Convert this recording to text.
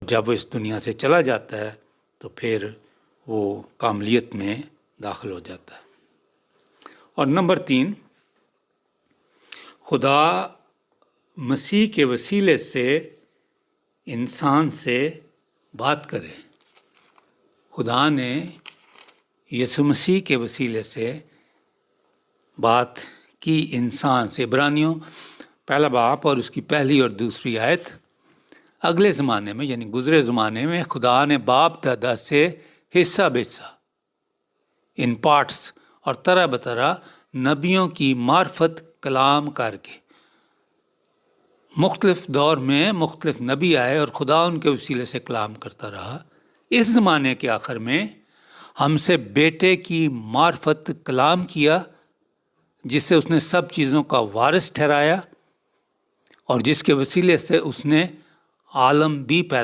जब वो इस दुनिया से चला जाता है तो फिर वो कामलियत में दाखिल हो जाता है। और नंबर 3, खुदा मसीह के वसीले से इंसान से बात करे। खुदा ने यीशु मसीह के वसीले से बात की इंसान से। इब्रानियों पहला बाब और उसकी पहली और दूसरी आयत। अगले ज़माने में यानी गुज़रे ज़माने में खुदा ने बाप दादा से हिस्सा बेचा इन पार्ट्स और तरह बतरह नबियों की मार्फत कलाम करके। मुख्तलिफ दौर में मुख्तलिफ नबी आए और खुदा उनके वसीले से कलाम करता रहा। इस ज़माने के आखिर में हमसे बेटे की मार्फत कलाम किया, जिससे उसने सब चीज़ों का वारिस ठहराया और जिसके वसीले से उसने आलम भी पैदा